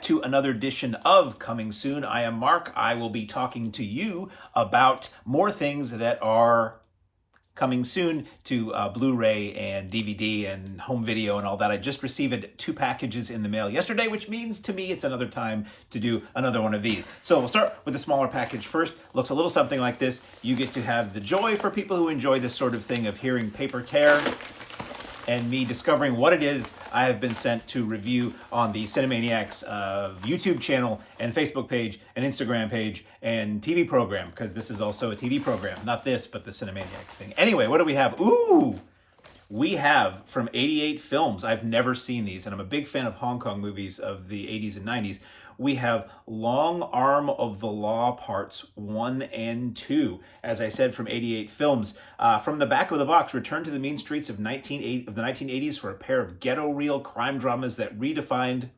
to another edition of Coming Soon. I am Mark. I will be talking to you about more things that are coming soon to Blu-ray and DVD and home video and all that. I just received 2 packages in the mail yesterday, which means to me it's another time to do another one of these. So we'll start with the smaller package first. Looks a little something like this. You get to have the joy, for people who enjoy this sort of thing, of hearing paper tear and me discovering what it is I have been sent to review on the Cinemaniacs YouTube channel and Facebook page and Instagram page and TV program, because this is also a TV program. Not this, but the Cinemaniacs thing. Anyway, what do we have? Ooh! We have from 88 Films. I've never seen these, and I'm a big fan of Hong Kong movies of the 80s and 90s. We have Long Arm of the Law Parts 1 and 2. As I said, from 88 Films. From the back of the box, return to the mean streets of the 1980s for a pair of ghetto reel crime dramas that redefined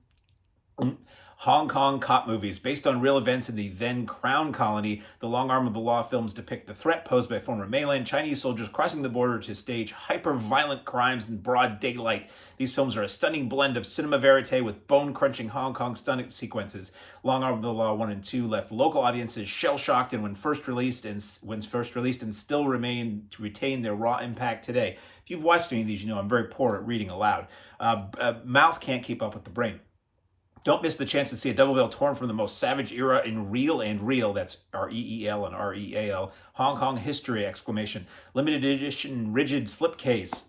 Hong Kong cop movies. Based on real events in the then Crown Colony, the Long Arm of the Law films depict the threat posed by former mainland Chinese soldiers crossing the border to stage hyper-violent crimes in broad daylight. These films are a stunning blend of cinema verite with bone-crunching Hong Kong stunt sequences. Long Arm of the Law 1 and 2 left local audiences shell-shocked when first released and still retain their raw impact today. If you've watched any of these, you know I'm very poor at reading aloud. Mouth can't keep up with the brain. Don't miss the chance to see a double bill torn from the most savage era in reel and reel. That's R-E-E-L and R-E-A-L. Hong Kong history! Limited edition rigid slipcase,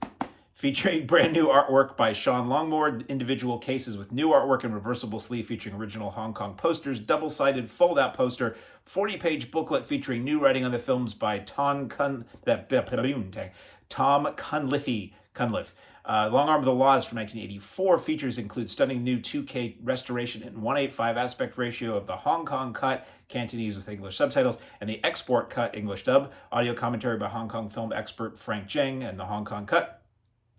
featuring brand new artwork by Sean Longmore. Individual cases with new artwork and reversible sleeve featuring original Hong Kong posters. Double-sided fold-out poster. 40-page booklet featuring new writing on the films by Tom Cunliffe. Long Arm of the Law is from 1984. Features include stunning new 2K restoration and 1:8:5 aspect ratio of the Hong Kong cut, Cantonese with English subtitles, and the export cut, English dub. Audio commentary by Hong Kong film expert Frank Zheng and the Hong Kong cut.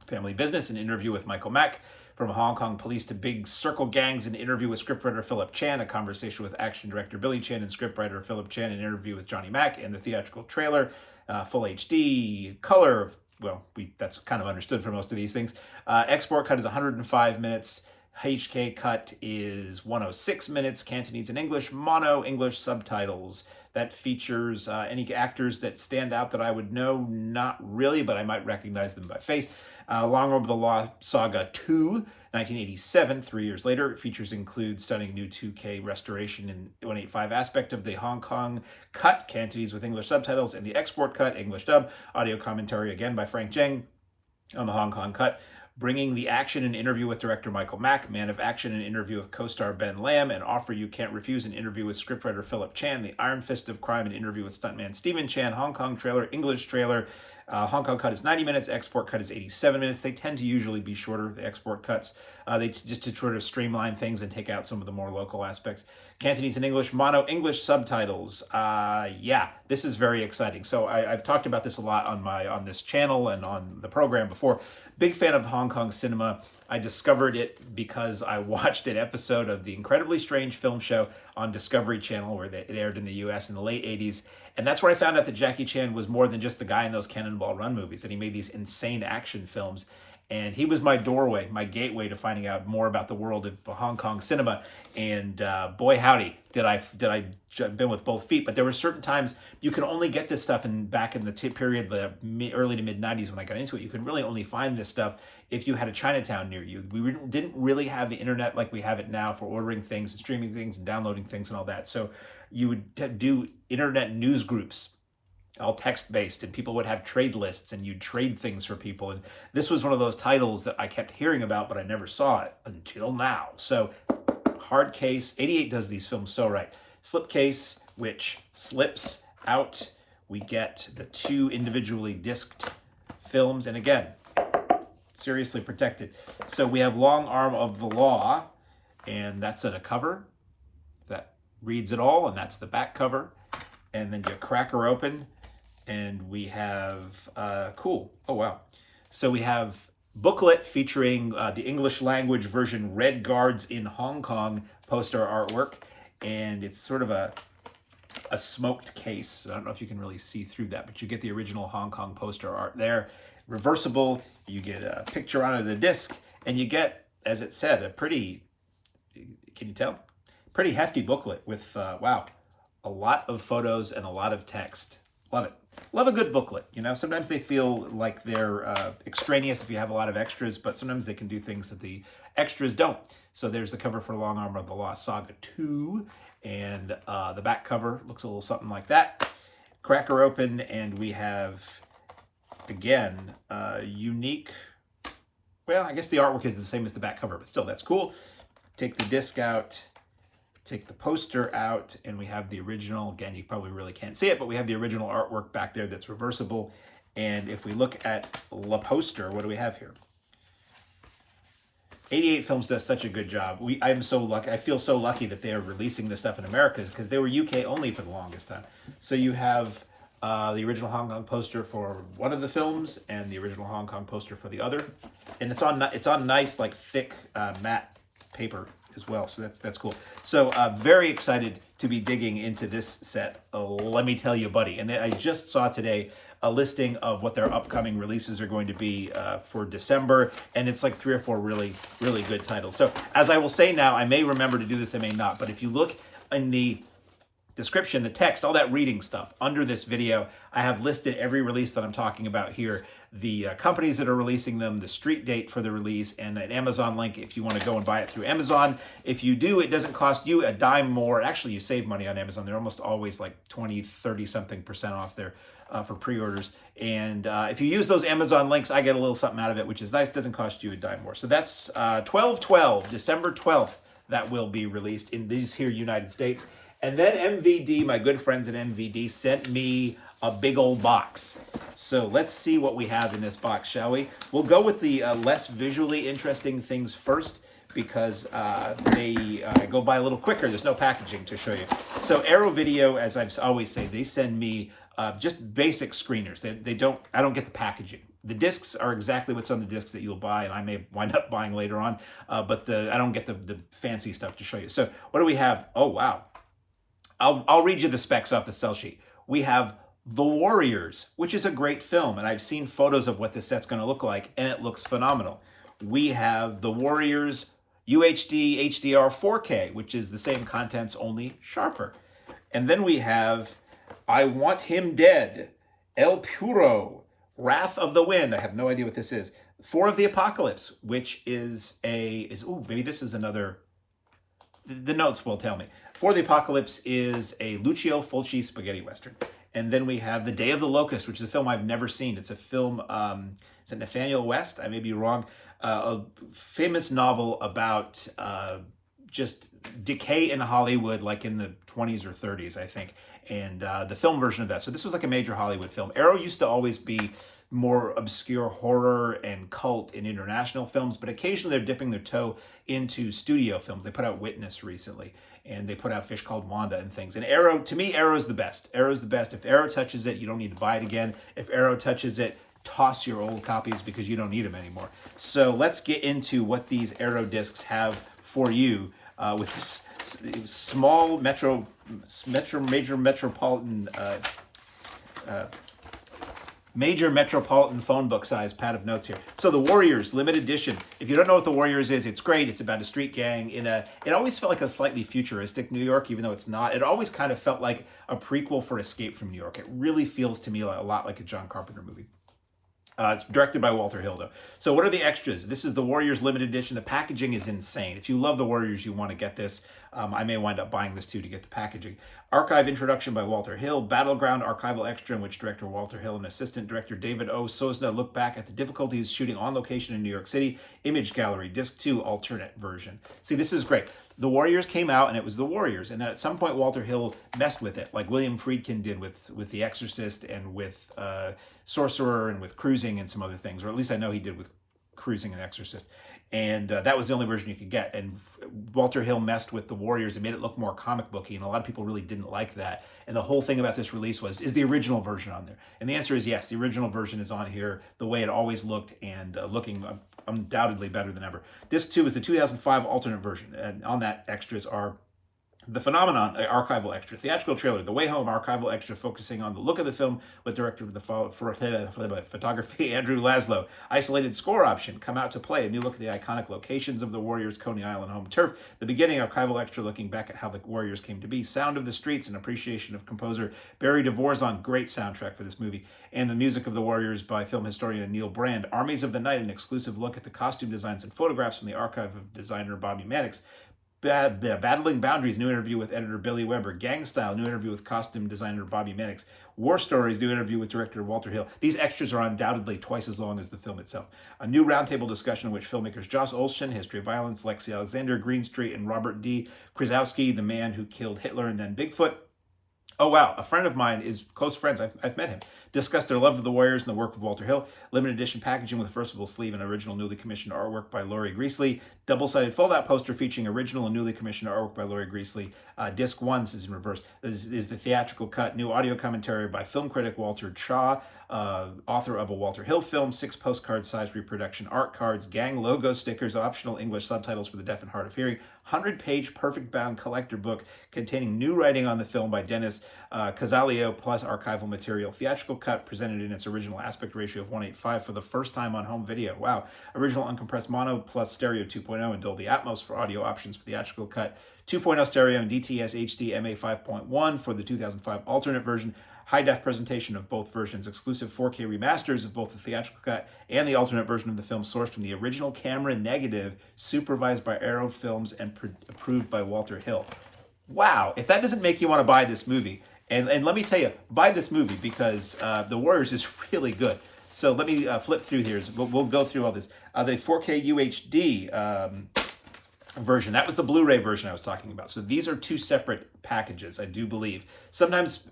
Family Business, an interview with Michael Mack. From Hong Kong police to big circle gangs, an interview with scriptwriter Philip Chan, a conversation with action director Billy Chan and scriptwriter Philip Chan, an interview with Johnny Mack, and the theatrical trailer, full HD, color. Well, that's kind of understood for most of these things. Export cut is 105 minutes. HK cut is 106 minutes. Cantonese and English. Mono English subtitles. That features any actors that stand out that I would know. Not really, but I might recognize them by face. Long Arm of the Law Saga 2, 1987, 3 years later. Features include stunning new 2K restoration and 1:8:5 aspect of the Hong Kong cut, Cantonese with English subtitles, and the export cut, English dub. Audio commentary again by Frank Zheng on the Hong Kong cut. Bringing the action, an interview with director Michael Mack. Man of Action, an interview with co-star Ben Lam. An Offer You Can't Refuse, an interview with scriptwriter Philip Chan. The Iron Fist of Crime, an interview with stuntman Stephen Chan. Hong Kong trailer, English trailer. Hong Kong cut is 90 minutes. Export cut is 87 minutes. They tend to usually be shorter, the export cuts. They just to sort of streamline things and take out some of the more local aspects. Cantonese and English, mono English subtitles. Yeah, this is very exciting. So I've talked about this a lot on this channel and on the program before. Big fan of Hong Kong cinema. I discovered it because I watched an episode of The Incredibly Strange Film Show on Discovery Channel, where it aired in the US in the late 80s. And that's where I found out that Jackie Chan was more than just the guy in those Cannonball Run movies, that he made these insane action films. And he was my doorway, my gateway to finding out more about the world of Hong Kong cinema. And boy, howdy, did I jump in with both feet. But there were certain times you could only get this stuff back in the period, the early to mid 90s when I got into it. You could really only find this stuff if you had a Chinatown near you. We didn't really have the internet like we have it now for ordering things and streaming things and downloading things and all that. So you would do internet news groups, all text-based, and people would have trade lists and you'd trade things for people. And this was one of those titles that I kept hearing about, but I never saw it until now. So hard case, 88 does these films so right. Slipcase, which slips out. We get the 2 individually disced films. And again, seriously protected. So we have Long Arm of the Law, and that's at a cover that reads it all, and that's the back cover. And then you crack her open, and we have, cool. Oh, wow. So we have booklet featuring the English language version Red Guards in Hong Kong poster artwork. And it's sort of a smoked case. I don't know if you can really see through that, but you get the original Hong Kong poster art there. Reversible, you get a picture on the disc, and you get, as it said, a pretty, can you tell? pretty hefty booklet with, wow, a lot of photos and a lot of text. Love it. Love a good booklet. You know, sometimes they feel like they're extraneous if you have a lot of extras, but sometimes they can do things that the extras don't. So there's the cover for Long Arm of the Lost Saga 2, and the back cover looks a little something like that. Crack her open, and we have, again, unique, well, I guess the artwork is the same as the back cover, but still, that's cool. Take the disc out, take the poster out, and we have the original. Again, you probably really can't see it, but we have the original artwork back there that's reversible. And if we look at the poster, what do we have here? 88 Films does such a good job. I'm so lucky. I feel so lucky that they are releasing this stuff in America, because they were UK only for the longest time. So you have the original Hong Kong poster for one of the films and the original Hong Kong poster for the other, and it's on nice, like, thick matte paper as well. So that's cool. So very excited to be digging into this set. Let me tell you, buddy. And then I just saw today a listing of what their upcoming releases are going to be for December, and it's like 3 or 4 really, really good titles. So as I will say now, I may remember to do this, I may not, but if you look in the description, the text, all that reading stuff under this video, I have listed every release that I'm talking about here, the companies that are releasing them, the street date for the release, and an Amazon link if you want to go and buy it through Amazon. If you do, it doesn't cost you a dime more. Actually, you save money on Amazon. They're almost always like 20, 30-something% off there for pre-orders. And if you use those Amazon links, I get a little something out of it, which is nice. Doesn't cost you a dime more. So that's 12/12, December 12th, that will be released in these here United States. And then MVD, my good friends at MVD, sent me a big old box. So let's see what we have in this box, shall we? We'll go with the less visually interesting things first, because they go by a little quicker. There's no packaging to show you. So Arrow Video, as I always say, they send me just basic screeners. I don't get the packaging. The discs are exactly what's on the discs that you'll buy, and I may wind up buying later on, but I don't get the fancy stuff to show you. So what do we have? Oh, wow. I'll read you the specs off the sell sheet. We have The Warriors, which is a great film, and I've seen photos of what this set's going to look like, and it looks phenomenal. We have The Warriors UHD HDR 4K, which is the same contents, only sharper. And then we have I Want Him Dead, El PURO, Wrath of the Wind. I have no idea what this is. 4 of the Apocalypse, which is maybe this is another, the notes will tell me. 4 of the Apocalypse is a Lucio Fulci spaghetti western. And then we have The Day of the Locust, which is a film I've never seen. It's a film, is it Nathaniel West? I may be wrong. A famous novel about just decay in Hollywood, like in the 20s or 30s, I think. And the film version of that. So this was like a major Hollywood film. Arrow used to always be more obscure horror and cult in international films, but occasionally they're dipping their toe into studio films. They put out Witness recently, and they put out Fish Called Wanda and things. And Arrow, to me, Arrow's the best. Arrow's the best. If Arrow touches it, you don't need to buy it again. If Arrow touches it, toss your old copies because you don't need them anymore. So let's get into what these Arrow discs have for you with this small major metropolitan phone book size pad of notes here. So The Warriors limited edition. If you don't know what The Warriors is, it's great. It's about a street gang it always felt like a slightly futuristic New York, even though it's not. It always kind of felt like a prequel for Escape from New York. It really feels to me a lot like a John Carpenter movie. It's directed by Walter Hill, though. So what are the extras? This is The Warriors limited edition. The packaging is insane. If you love The Warriors, you want to get this. I may wind up buying this, too, to get the packaging. Archive introduction by Walter Hill. Battleground archival extra, in which director Walter Hill and assistant director David O. Sosna look back at the difficulties shooting on location in New York City. Image gallery, disc 2, alternate version. See, this is great. The Warriors came out, and it was The Warriors. And then at some point, Walter Hill messed with it, like William Friedkin did with The Exorcist and with Sorcerer and with Cruising and some other things. Or at least I know he did with Cruising and Exorcist. And that was the only version you could get. And Walter Hill messed with The Warriors and made it look more comic booky. And a lot of people really didn't like that. And the whole thing about this release was, is the original version on there? And the answer is yes, the original version is on here the way it always looked, and looking undoubtedly better than ever. Disc 2 is the 2005 alternate version. And on that, extras are The Phenomenon, archival extra. Theatrical trailer, The Way Home, archival extra focusing on the look of the film with director of the photography, Andrew Laszlo. Isolated score option, come out to play, a new look at the iconic locations of the Warriors' Coney Island home turf. The beginning, archival extra looking back at how the Warriors came to be. Sound of the Streets, an appreciation of composer Barry DeVorzon, great soundtrack for this movie. And the music of the Warriors by film historian Neil Brand. Armies of the Night, an exclusive look at the costume designs and photographs from the archive of designer Bobby Maddox. Battling Boundaries, new interview with editor Billy Weber. Gang Style, new interview with costume designer Bobby Maddox. War Stories, new interview with director Walter Hill. These extras are undoubtedly twice as long as the film itself. A new roundtable discussion in which filmmakers Joss Olsson, History of Violence, Lexi Alexander, Greenstreet, and Robert D. Krasowski, the man who killed Hitler and then Bigfoot. Oh, wow. A friend of mine is close friends. I've met him. Discussed their love of the Warriors and the work of Walter Hill. Limited edition packaging with versatile sleeve and original newly commissioned artwork by Laurie Greasley. Double-sided fold-out poster featuring original and newly commissioned artwork by Laurie Greasley. Disc 1, this is in reverse. This is the theatrical cut. New audio commentary by film critic Walter Chaw, author of a Walter Hill film. 6 postcard-sized reproduction art cards. Gang logo stickers. Optional English subtitles for the deaf and hard of hearing. 100-page perfect-bound collector book containing new writing on the film by Dennis Casalio plus archival material. Theatrical cut presented in its original aspect ratio of 1:8:5 for the first time on home video. Wow. Original uncompressed mono plus stereo 2.0 and Dolby Atmos for audio options for theatrical cut. 2.0 stereo and DTS HD MA 5.1 for the 2005 alternate version. High-def presentation of both versions, exclusive 4K remasters of both the theatrical cut and the alternate version of the film sourced from the original camera negative, supervised by Arrow Films and approved by Walter Hill. Wow, if that doesn't make you want to buy this movie, and let me tell you, buy this movie because The Warriors is really good. So let me flip through here. We'll go through all this. The 4K UHD version, that was the Blu-ray version I was talking about. So these are 2 separate packages, I do believe. Sometimes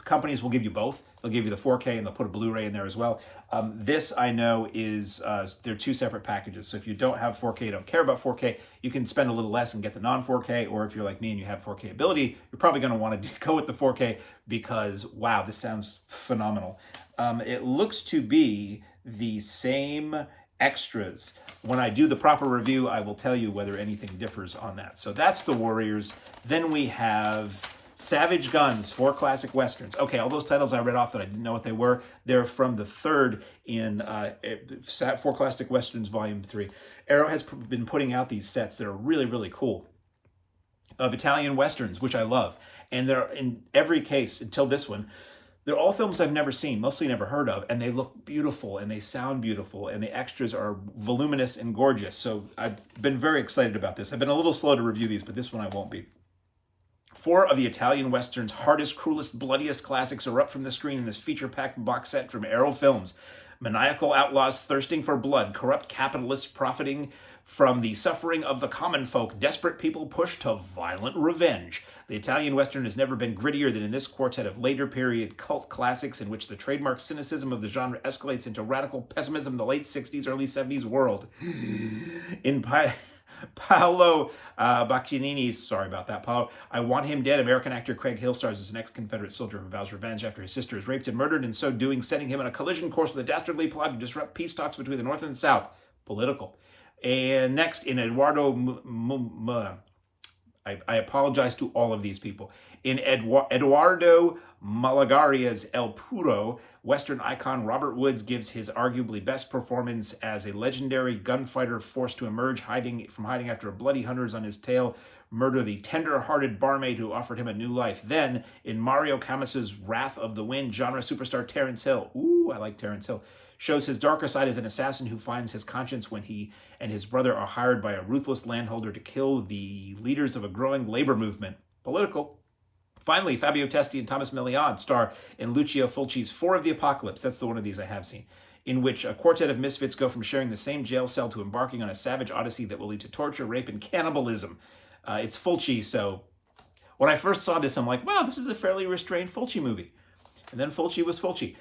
companies will give you both. They'll give you the 4K and they'll put a Blu-ray in there as well. This I know is, they're 2 separate packages. So if you don't have 4K, don't care about 4K, you can spend a little less and get the non-4K. Or if you're like me and you have 4K ability, you're probably going to want to go with the 4K because, wow, this sounds phenomenal. It looks to be the same extras. When I do the proper review, I will tell you whether anything differs on that. So that's The Warriors. Then we have Savage Guns, 4 classic westerns. Okay, all those titles I read off that I didn't know what they were, they're from the third in 4 Classic Westerns Volume 3. Arrow has been putting out these sets that are really, really cool of Italian westerns, which I love. And they're, in every case, until this one, they're all films I've never seen, mostly never heard of, and they look beautiful, and they sound beautiful, and the extras are voluminous and gorgeous. So I've been very excited about this. I've been a little slow to review these, but this one I won't be. 4 of the Italian Western's hardest, cruelest, bloodiest classics are up from the screen in this feature-packed box set from Arrow Films. Maniacal outlaws thirsting for blood, corrupt capitalists profiting from the suffering of the common folk, desperate people pushed to violent revenge. The Italian Western has never been grittier than in this quartet of later period cult classics in which the trademark cynicism of the genre escalates into radical pessimism in the late 60s, early 70s world. In Paolo Bacchianini's, sorry about that, Paolo, I Want Him Dead, American actor Craig Hill stars as an ex-Confederate soldier who vows revenge after his sister is raped and murdered, in so doing setting him on a collision course with a dastardly plot to disrupt peace talks between the North and the South. Political. And next, in Eduardo... I apologize to all of these people. In Eduardo Malagaria's El Puro, Western icon Robert Woods gives his arguably best performance as a legendary gunfighter forced to emerge hiding after a bloody hunters on his tail murder the tender-hearted barmaid who offered him a new life. Then, in Mario Camus's Wrath of the Wind, genre superstar Terence Hill, ooh, I like Terence Hill, shows his darker side as an assassin who finds his conscience when he and his brother are hired by a ruthless landholder to kill the leaders of a growing labor movement. Political. Finally, Fabio Testi and Thomas Millian star in Lucio Fulci's 4 of the Apocalypse. That's the one of these I have seen, in which a quartet of misfits go from sharing the same jail cell to embarking on a savage odyssey that will lead to torture, rape, and cannibalism. It's Fulci, so when I first saw this, I'm like, wow, this is a fairly restrained Fulci movie. And then Fulci was Fulci.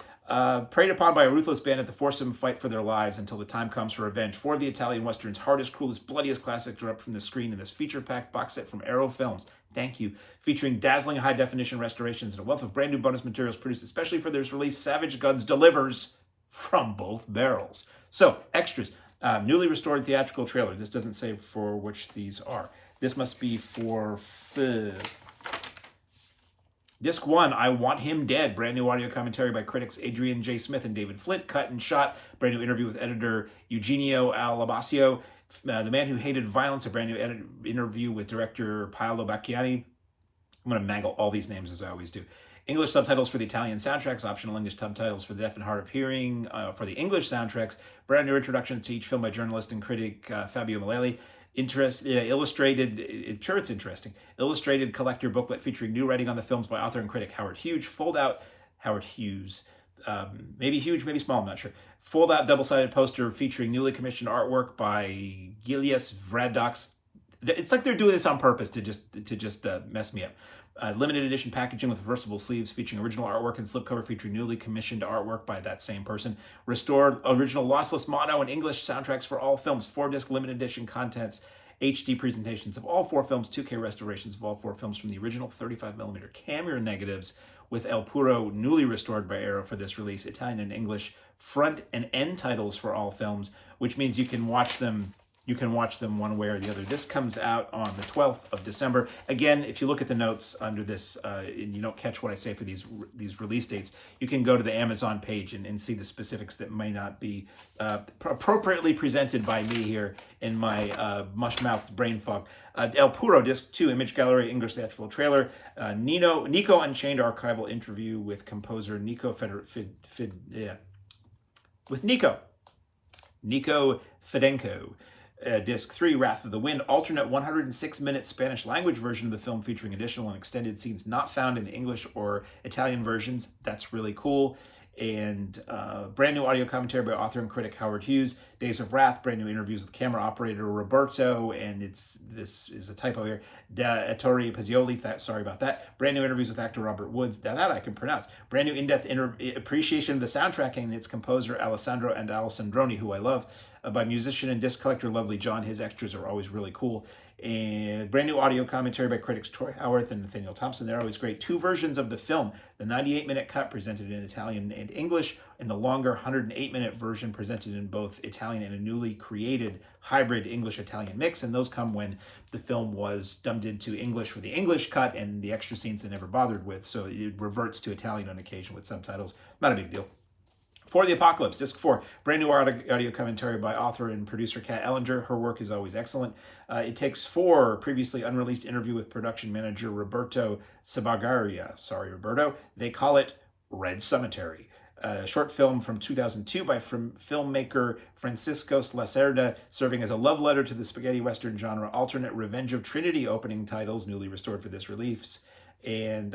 Preyed upon by a ruthless bandit to force them to fight for their lives until the time comes for revenge. 4 of the Italian Western's hardest, cruelest, bloodiest classics are up from the screen in this feature-packed box set from Arrow Films. Thank you. Featuring dazzling high-definition restorations and a wealth of brand new bonus materials produced especially for this release, Savage Guns delivers from both barrels. So, extras. Newly restored theatrical trailer. This doesn't say for which these are. This must be for Disc 1, I Want Him Dead. Brand new audio commentary by critics Adrian J. Smith and David Flint. Cut and shot. Brand new interview with editor Eugenio Alabasio. The Man Who Hated Violence. A brand new interview with director Paolo Bacchiani. I'm going to mangle all these names as I always do. English subtitles for the Italian soundtracks, optional English subtitles for the deaf and hard of hearing for the English soundtracks, brand new introduction to each film by journalist and critic Fabio Malelli, illustrated, it's interesting, illustrated collector booklet featuring new writing on the films by author and critic Howard Hughes, maybe huge, maybe small, I'm not sure. Fold-out double-sided poster featuring newly commissioned artwork by Gilius Vradox. It's like they're doing this on purpose to just mess me up. Limited edition packaging with reversible sleeves featuring original artwork and slipcover featuring newly commissioned artwork by that same person. Restored original lossless mono and English soundtracks for all films. 4-disc limited edition contents. HD presentations of all 4 films. 2K restorations of all 4 films from the original 35mm camera negatives with El Puro newly restored by Arrow for this release. Italian and English front and end titles for all films, which means you can watch them one way or the other. This comes out on the 12th of December. Again, if you look at the notes under this and you don't catch what I say for these release dates, you can go to the Amazon page and see the specifics that may not be appropriately presented by me here in my mush-mouthed brain fog. El Puro, Disc 2, Image Gallery, English theatrical trailer. Nico Unchained archival interview with composer Nico Fidenco. Disc 3, Wrath of the Wind, alternate 106-minute Spanish language version of the film featuring additional and extended scenes not found in the English or Italian versions. That's really cool. And brand new audio commentary by author and critic Howard Hughes. Days of Wrath, brand new interviews with camera operator Roberto, and this is a typo here, Da Ettore Pizzioli, sorry about that. Brand new interviews with actor Robert Woods, now that I can pronounce. Brand new in-depth appreciation of the soundtrack and its composer Alessandro and Alessandroni, who I love, by musician and disc collector Lovely John. His extras are always really cool. And brand new audio commentary by critics Troy Howarth and Nathaniel Thompson. They're always great. 2 versions of the film, the 98-minute cut presented in Italian and English, and the longer 108-minute version presented in both Italian and a newly created hybrid English-Italian mix. And those come when the film was dubbed into English for the English cut and the extra scenes they never bothered with. So it reverts to Italian on occasion with subtitles. Not a big deal. For the Apocalypse, Disc 4, brand new audio commentary by author and producer Kat Ellinger. Her work is always excellent. It takes 4 previously unreleased interview with production manager Roberto Sabagaria. Sorry, Roberto. They call it Red Cemetery. A short film from 2002 by filmmaker Francisco Lacerda, serving as a love letter to the spaghetti western genre. Alternate Revenge of Trinity opening titles, newly restored for this release. And,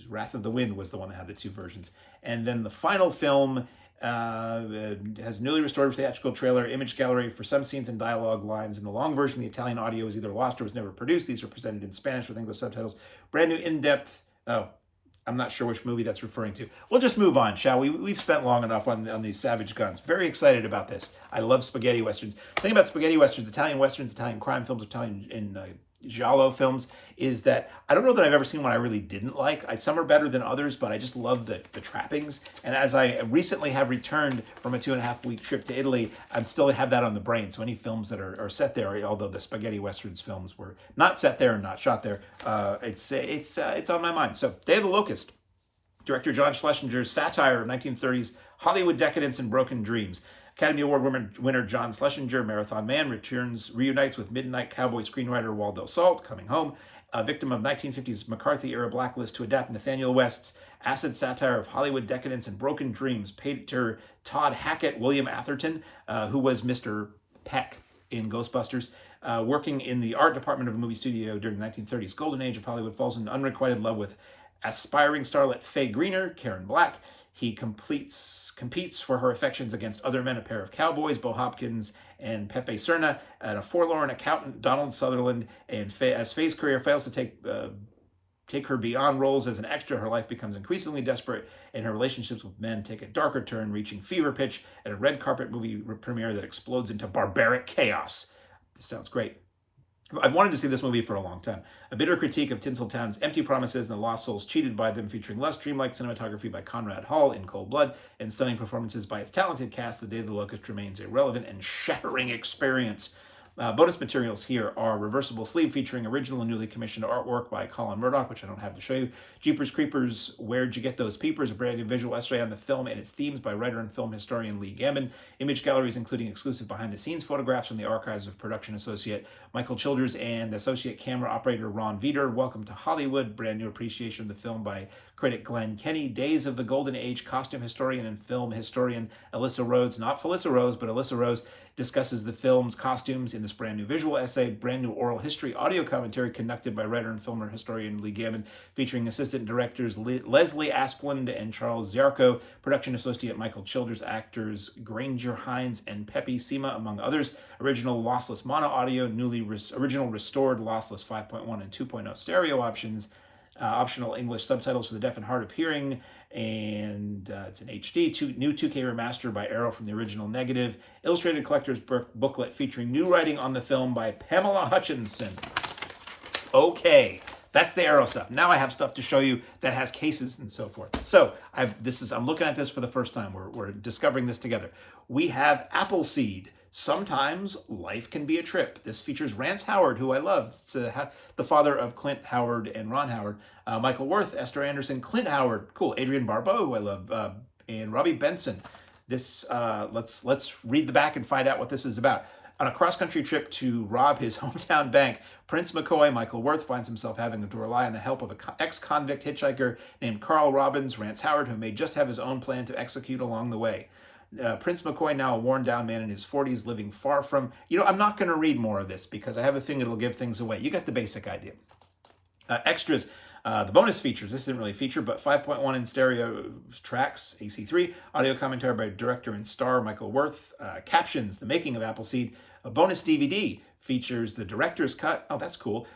Wrath of the Wind was the one that had the 2 versions. And then the final film has newly restored theatrical trailer, Image Gallery for some scenes and dialogue lines. In the long version, the Italian audio is either lost or was never produced. These are presented in Spanish with English subtitles. Brand new in-depth... I'm not sure which movie that's referring to. We'll just move on, shall we? We've spent long enough on these Savage Guns. Very excited about this. I love spaghetti westerns. The thing about spaghetti westerns, Italian crime films, Italian giallo films, is that I don't know that I've ever seen one I really didn't like. Some are better than others, but I just love the trappings. And as I recently have returned from a 2.5-week trip to Italy, I still have that on the brain. So any films that are set there, although the spaghetti westerns films were not set there and not shot there, it's on my mind. So Day of the Locust, director John Schlesinger's satire of 1930s Hollywood decadence and broken dreams. Academy Award winner John Schlesinger, Marathon Man, reunites with Midnight Cowboy screenwriter Waldo Salt, coming home, a victim of 1950s McCarthy-era blacklist to adapt Nathaniel West's acid satire of Hollywood decadence and broken dreams. Painter Todd Hackett, William Atherton, who was Mr. Peck in Ghostbusters, working in the art department of a movie studio during the 1930s golden age of Hollywood, falls in unrequited love with aspiring starlet Faye Greener, Karen Black. He competes for her affections against other men, a pair of cowboys, Bo Hopkins and Pepe Serna, and a forlorn accountant, Donald Sutherland. And as Faye's career fails to take her beyond roles as an extra, her life becomes increasingly desperate, and her relationships with men take a darker turn, reaching fever pitch at a red carpet movie premiere that explodes into barbaric chaos. This sounds great. I've wanted to see this movie for a long time. A bitter critique of Tinseltown's empty promises and the lost souls cheated by them, featuring lush, dreamlike cinematography by Conrad Hall in Cold Blood and stunning performances by its talented cast. The Day of the Locust remains a relevant and shattering experience. Bonus materials here are reversible sleeve featuring original and newly commissioned artwork by Colin Murdoch, which I don't have to show you. Jeepers Creepers, Where'd You Get Those Peepers? A brand new visual essay on the film and its themes by writer and film historian Lee Gambon. Image galleries including exclusive behind-the-scenes photographs from the archives of production associate Michael Childers and associate camera operator Ron Veeder. Welcome to Hollywood, brand new appreciation of the film by critic Glenn Kenny. Days of the Golden Age costume historian and film historian Alyssa Rhodes, not Felissa Rose, but Alyssa Rose, discusses the film's costumes in this brand new visual essay. Brand new oral history audio commentary conducted by writer and filmer historian Lee Gambon, featuring assistant directors Leslie Asplund and Charles Ziarko, production associate Michael Childers, actors Granger Hines and Pepe Sema, among others. Original lossless mono audio, original restored lossless 5.1 and 2.0 stereo options, optional English subtitles for the deaf and hard of hearing, and it's an HD, new 2K remaster by Arrow from the original negative, illustrated collector's booklet featuring new writing on the film by Pamela Hutchinson. Okay, that's the Arrow stuff. Now I have stuff to show you that has cases and so forth. So I'm looking at this for the first time. We're discovering this together. We have Appleseed. Sometimes life can be a trip. This features Rance Howard, who I love. It's the father of Clint Howard and Ron Howard. Michael Worth, Esther Anderson, Clint Howard, cool. Adrienne Barbeau, who I love, and Robbie Benson. This let's read the back and find out what this is about. On a cross-country trip to rob his hometown bank, Prince McCoy, Michael Worth, finds himself having to rely on the help of an ex-convict hitchhiker named Carl Robbins, Rance Howard, who may just have his own plan to execute along the way. Prince McCoy, now a worn-down man in his 40s, living far from... I'm not going to read more of this because I have a thing that'll give things away. You get the basic idea. Extras. The bonus features. This isn't really a feature, but 5.1 in stereo tracks, AC3. Audio commentary by director and star Michael Worth. Captions, the making of Appleseed. A bonus DVD features the director's cut. Oh, that's cool.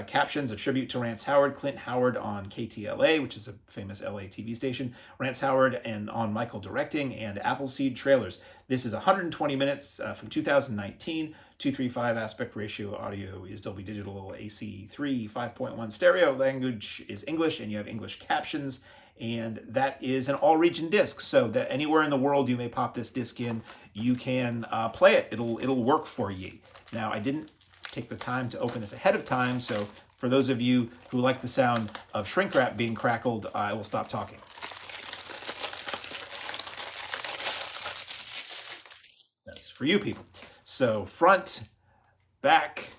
Captions, a tribute to Rance Howard, Clint Howard on KTLA, which is a famous LA TV station, Rance Howard and on Michael directing, and Appleseed trailers. This is 120 minutes from 2019, 235 aspect ratio. Audio is Dolby Digital AC3, 5.1 stereo. Language is English, and you have English captions. And that is an all-region disc, so that anywhere in the world you may pop this disc in, you can play it. It'll work for you. Now, I didn't take the time to open this ahead of time, so for those of you who like the sound of shrink wrap being crackled, I will stop talking. That's for you people. So front, back,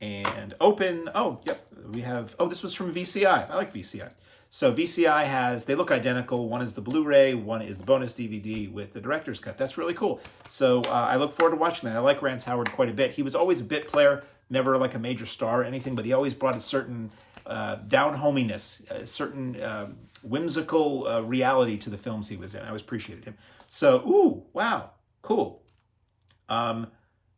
and open. Oh, yep, we have, this was from VCI. I like VCI. So VCI they look identical. One is the Blu-ray, one is the bonus DVD with the director's cut. That's really cool. So I look forward to watching that. I like Rance Howard quite a bit. He was always a bit player, never like a major star or anything, but he always brought a certain down-hominess, a certain whimsical reality to the films he was in. I always appreciated him. So, ooh, wow, cool.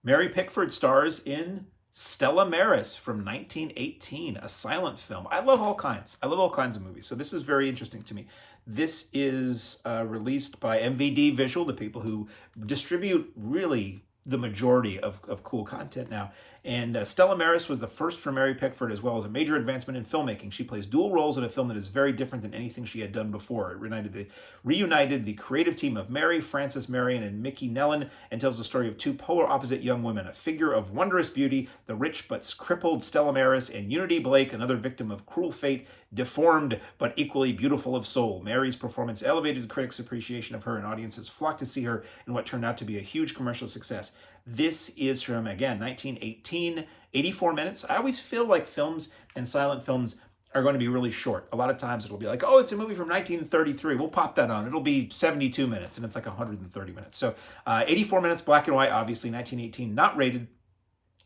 Mary Pickford stars in Stella Maris from 1918, a silent film. I love all kinds. I love all kinds of movies. So this is very interesting to me. This is released by MVD Visual, the people who distribute really the majority of cool content now. And Stella Maris was the first for Mary Pickford, as well as a major advancement in filmmaking. She plays dual roles in a film that is very different than anything she had done before. It reunited the creative team of Mary, Frances Marion, and Mickey Nellen, and tells the story of two polar opposite young women, a figure of wondrous beauty, the rich but crippled Stella Maris, and Unity Blake, another victim of cruel fate, deformed but equally beautiful of soul. Mary's performance elevated critics' appreciation of her, and audiences flocked to see her in what turned out to be a huge commercial success. This is from, again, 1918, 84 minutes. I always feel like films and silent films are going to be really short. A lot of times it'll be like, oh, it's a movie from 1933. We'll pop that on. It'll be 72 minutes, and it's like 130 minutes. So 84 minutes, black and white, obviously, 1918, not rated.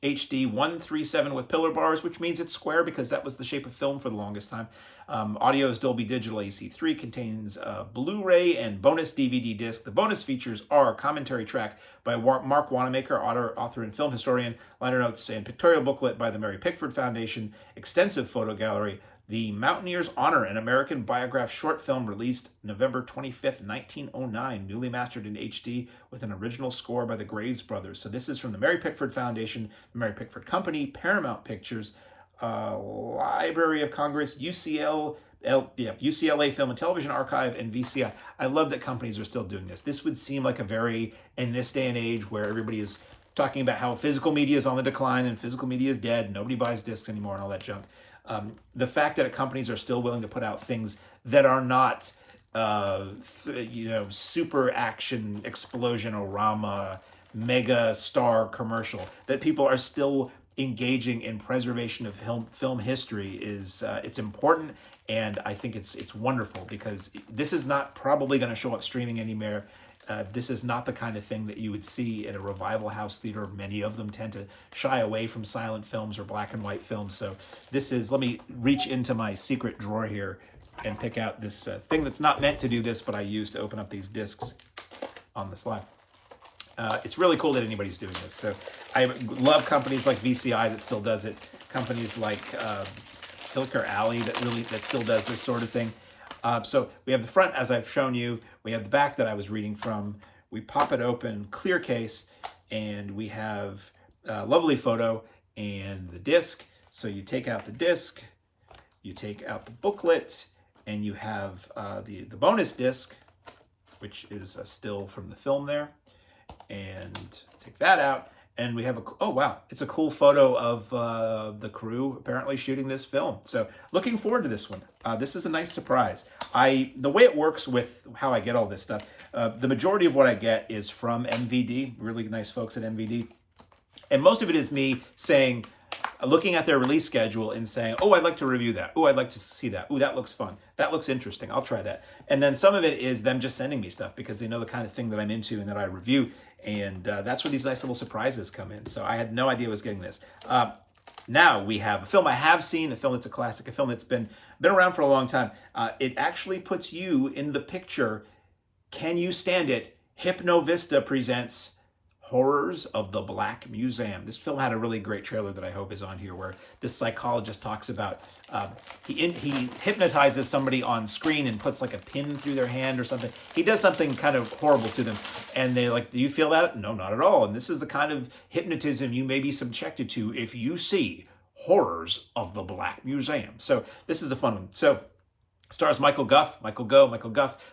HD 137 with pillar bars, which means it's square because that was the shape of film for the longest time. Audio is Dolby Digital AC3, contains Blu-ray and bonus DVD disc. The bonus features are commentary track by Mark Wanamaker, author and film historian, liner notes and pictorial booklet by the Mary Pickford Foundation, extensive photo gallery, The Mountaineer's Honor, an American biograph short film released November 25th, 1909, newly mastered in HD with an original score by the Graves Brothers. So this is from the Mary Pickford Foundation, the Mary Pickford Company, Paramount Pictures, Library of Congress, UCLA Film and Television Archive, and VCI. I love that companies are still doing this. This would seem like a very, in this day and age where everybody is talking about how physical media is on the decline and physical media is dead. Nobody buys discs anymore and all that junk. The fact that companies are still willing to put out things that are not, super action explosion-orama, mega star commercial, that people are still engaging in preservation of film history is it's important, and I think it's wonderful, because this is not probably going to show up streaming anymore. This is not the kind of thing that you would see in a revival house theater. Many of them tend to shy away from silent films or black and white films. So this is, let me reach into my secret drawer here and pick out this thing that's not meant to do this, but I use to open up these discs on the slide. It's really cool that anybody's doing this. So I love companies like VCI that still does it. Companies like Flicker Alley that still does this sort of thing. So we have the front, as I've shown you. We have the back that I was reading from. We pop it open, clear case, and we have a lovely photo and the disc. So you take out the disc, you take out the booklet, and you have the bonus disc, which is a still from the film there. And take that out, and we have oh wow, it's a cool photo of the crew apparently shooting this film. So looking forward to this one. This is a nice surprise. The way it works with how I get all this stuff, the majority of what I get is from MVD, really nice folks at MVD. And most of it is me saying, looking at their release schedule and saying, oh, I'd like to review that. Oh, I'd like to see that. Oh, that looks fun. That looks interesting. I'll try that. And then some of it is them just sending me stuff because they know the kind of thing that I'm into and that I review. And that's where these nice little surprises come in. So I had no idea I was getting this. Now we have a film I have seen, a film that's a classic, a film that's been around for a long time. It actually puts you in the picture. Can you stand it? Hypnovista presents Horrors of the Black Museum. This film had a really great trailer that I hope is on here, where this psychologist talks about he hypnotizes somebody on screen and puts like a pin through their hand or something. He does something kind of horrible to them, and they're like, do you feel that? No, not at all. And this is the kind of hypnotism you may be subjected to if you see Horrors of the Black Museum. So this is a fun one. So stars Michael Guff.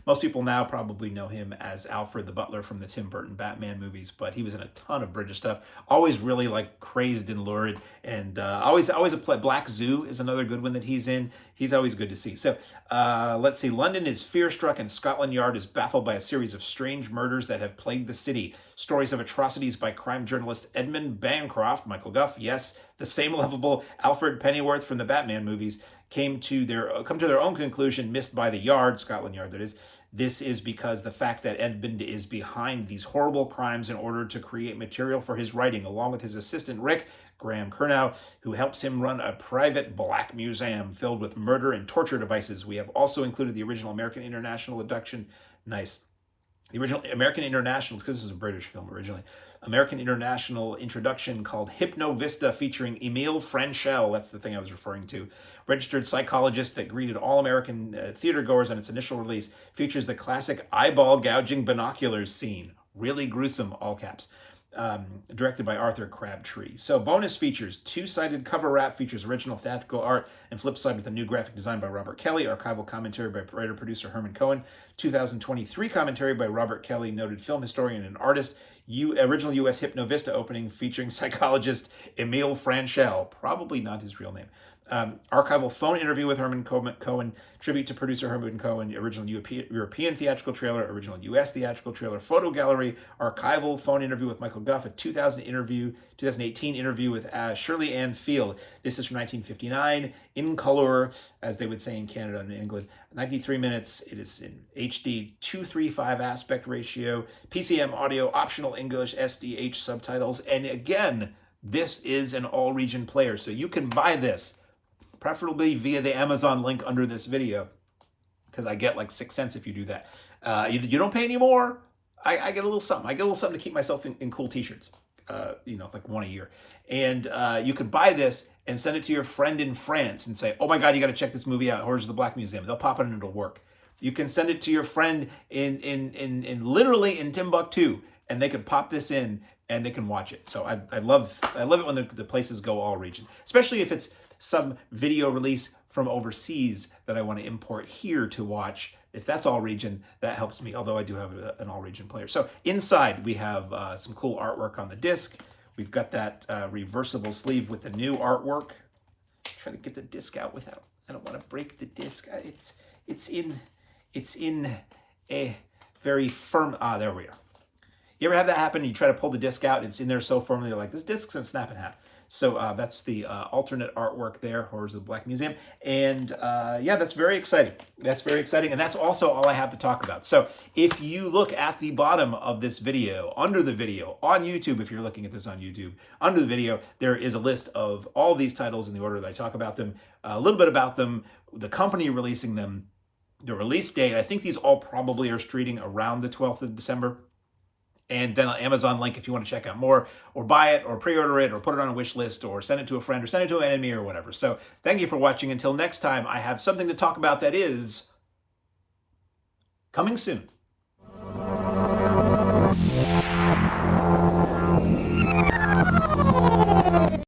Most people now probably know him as Alfred the Butler from the Tim Burton Batman movies, but he was in a ton of British stuff. Always really like crazed and lurid, and always a play. Black Zoo is another good one that he's in. He's always good to see. So let's see. London is fear-struck and Scotland Yard is baffled by a series of strange murders that have plagued the city. Stories of atrocities by crime journalist Edmund Bancroft, Michael Guff, yes, the same lovable Alfred Pennyworth from the Batman movies, come to their own conclusion, missed by the Yard, Scotland Yard that is. This is because the fact that Edmund is behind these horrible crimes in order to create material for his writing, along with his assistant Rick, Graham Kernow, who helps him run a private black museum filled with murder and torture devices. We have also included the original American International abduction. Nice. The original American International, because this was a British film originally, American International introduction called Hypnovista, featuring Emile Franchel, that's the thing I was referring to, registered psychologist that greeted all American theatergoers on its initial release, features the classic eyeball gouging binoculars scene. Really gruesome, all caps. Directed by Arthur Crabtree. So bonus features: two-sided cover wrap features original theatrical art, and flip side with a new graphic design by Robert Kelly, archival commentary by writer-producer Herman Cohen, 2023 commentary by Robert Kelly, noted film historian and artist, original U.S. Hypnovista opening featuring psychologist Emile Franchel, probably not his real name. Archival phone interview with Herman Cohen, tribute to producer Herman Cohen, original European theatrical trailer, original U.S. theatrical trailer, photo gallery, archival phone interview with Michael Guff, a 2018 interview with Shirley Ann Field. This is from 1959, in color, as they would say in Canada and England. 93 minutes. It is in HD 2:3:5 aspect ratio, PCM audio, optional English, SDH subtitles, and again, this is an all-region player, so you can buy this preferably via the Amazon link under this video, because I get like 6 cents if you do that. You don't pay any more. I get a little something. I get a little something to keep myself in cool t-shirts, like one a year. And you could buy this and send it to your friend in France and say, oh my God, you got to check this movie out, Horrors of the Black Museum. They'll pop it and it'll work. You can send it to your friend in literally in Timbuktu, and they could pop this in and they can watch it. So I love it when the places go all region, especially if it's some video release from overseas that I want to import here to watch. If that's all region, that helps me, although I do have an all region player. So inside we have some cool artwork on the disc. We've got that reversible sleeve with the new artwork. Trying to get the disc out without, I don't want to break the disc. It's in a very firm, there we are. You ever have that happen? You try to pull the disc out, it's in there so firmly, you're like, this disc's gonna snap in half. So that's the alternate artwork there, Horrors of the Black Museum. And yeah, that's very exciting. That's very exciting. And that's also all I have to talk about. So if you look at the bottom of this video, under the video, on YouTube, if you're looking at this on YouTube, under the video, there is a list of all these titles in the order that I talk about them, a little bit about them, the company releasing them, the release date. I think these all probably are streaming around the 12th of December. And then an Amazon link if you want to check out more, or buy it, or pre-order it, or put it on a wish list, or send it to a friend, or send it to an enemy, or whatever. So thank you for watching. Until next time, I have something to talk about that is coming soon.